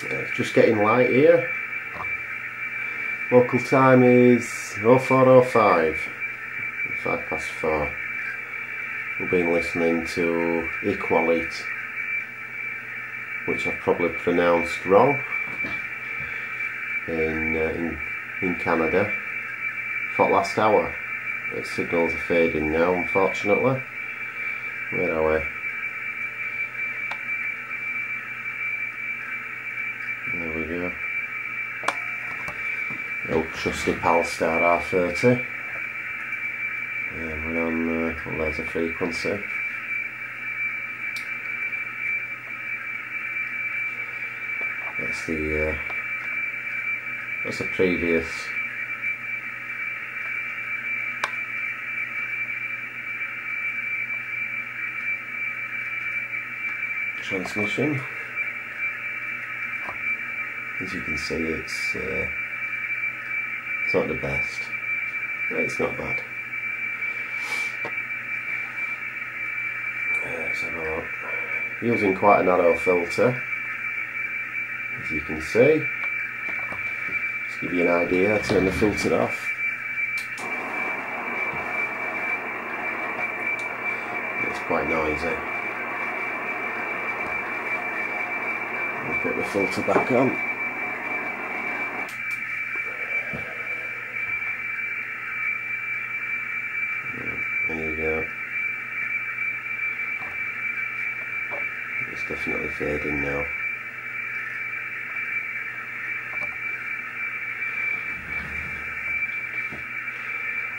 It's just getting light here. Local time is 04:05, 4:05. We've been listening to Equalite, which I've probably pronounced wrong, in Canada for last hour. The signals are fading now, unfortunately. Where are we? There we go. Old trusty Palstar R30. We're on laser frequency. That's the previous transmission. As you can see, it's not the best, but it's not bad. Let's have a look. Using quite a narrow filter, as you can see. Just give you an idea, I turn the filter off. It's quite noisy. I'll put the filter back on. There you go. It's definitely fading now.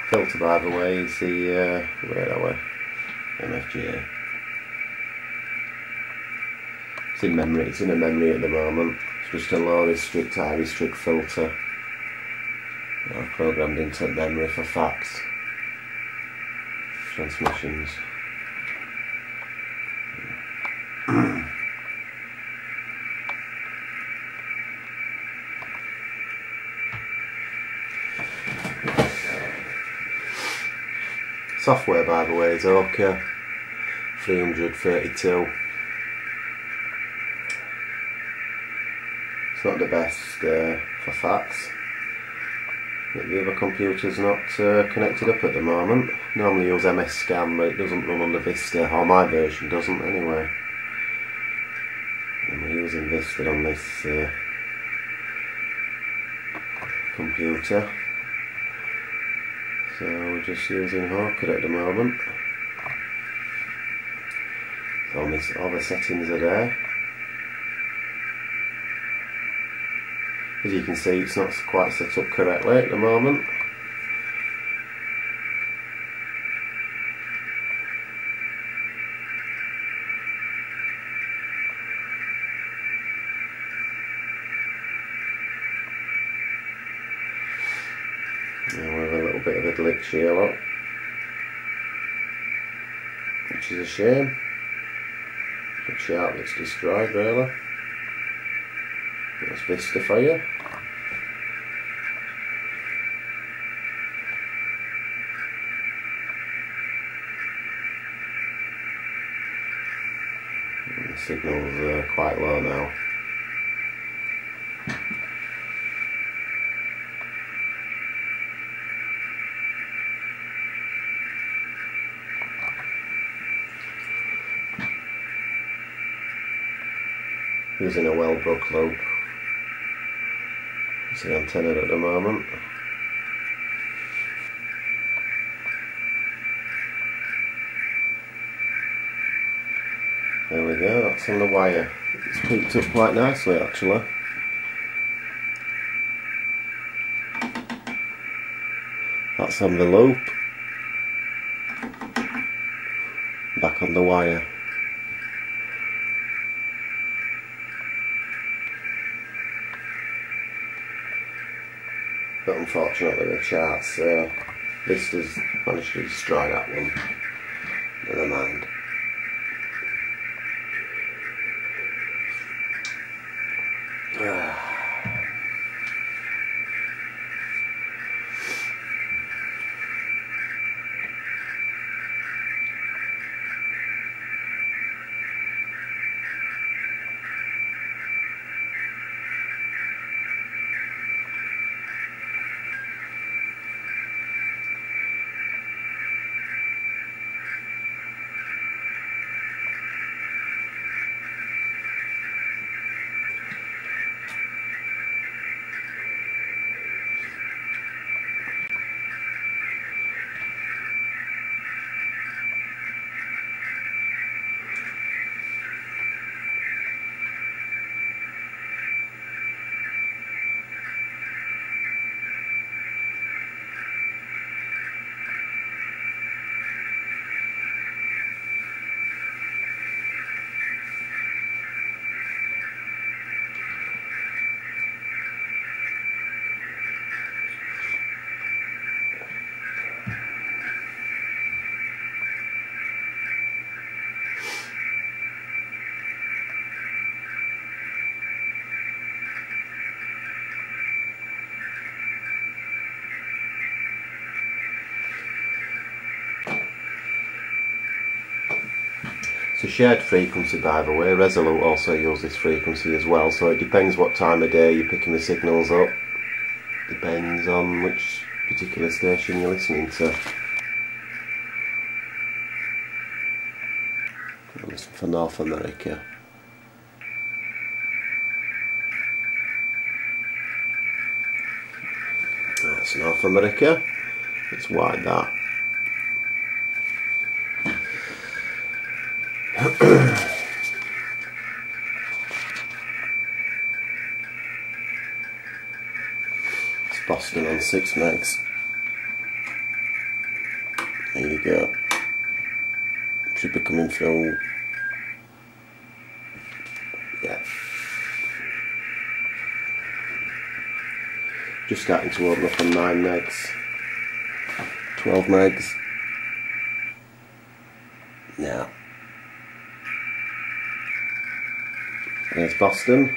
Filter, by the way, is the where are we? MFGA. It's in memory. It's in a memory at the moment. It's just a low restrict, high restrict filter that I've programmed into memory for fax transmissions. Software, by the way, is OK 332. It's not the best for fax. The other computer's not connected up at the moment. Normally use MS Scan, but it doesn't run under Vista, or my version doesn't anyway. And we're using Vista on this computer. So we're just using Hawker at the moment. So all the settings are there. As you can see, it's not quite set up correctly at the moment. Now we have a little bit of a glitch here, look, which is a shame. The chart that's destroyed, really. That's Vista for you. And the signal's quite low now. Using a Wellbrook loop. It's the antenna at the moment. There we go, that's on the wire. It's peaked up quite nicely actually. That's on the loop. Back on the wire. But unfortunately the charts, Vista's managed to destroy that one. Never mind. It's a shared frequency, by the way. Resolute also use this frequency as well, so it depends what time of day you're picking the signals up. Depends on which particular station you're listening to. I'll listen for North America. That's North America. It's wide, that. It's Boston on 6 megs. There you go. Should be coming through. Yeah. Just starting to open up on 9 megs. 12 megs. Now. There's Boston.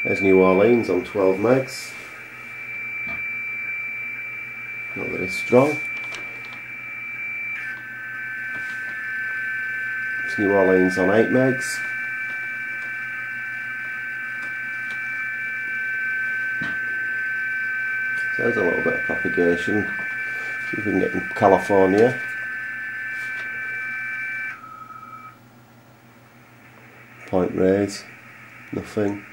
There's New Orleans on 12 megs. Not very strong. It's New Orleans on 8 megs. So there's a little bit of propagation. See if we can get in California. Point rays. Nothing.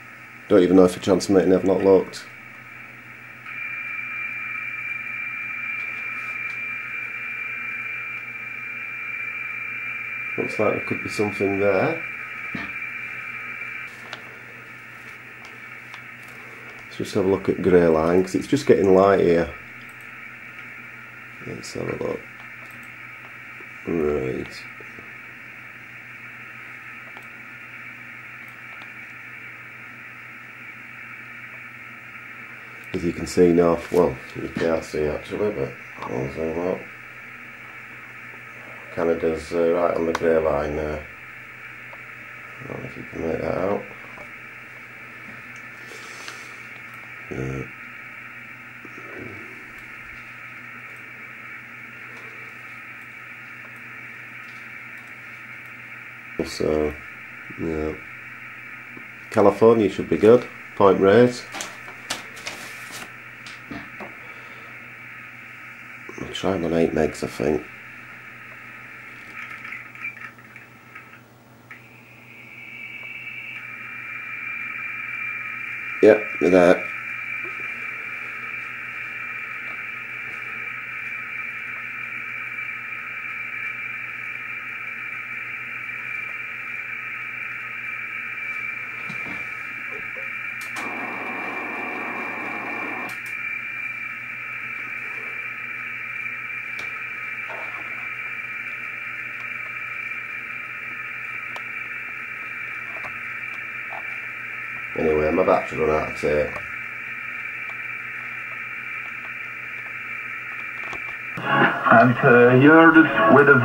Don't even know if you're transmitting, I've not looked. Looks like there could be something there. Let's just have a look at grey line, because it's just getting light here. Let's have a look. Right. As you can see now, well, you can't see actually, but I'll zoom out. Canada's right on the grey line there. I don't know if you can make that out. Yeah. So, yeah. California should be good. Point rays. I'll try them on 8 megs, I think. Yep, they're there. Anyway, my battery run out of tape. And here it is with a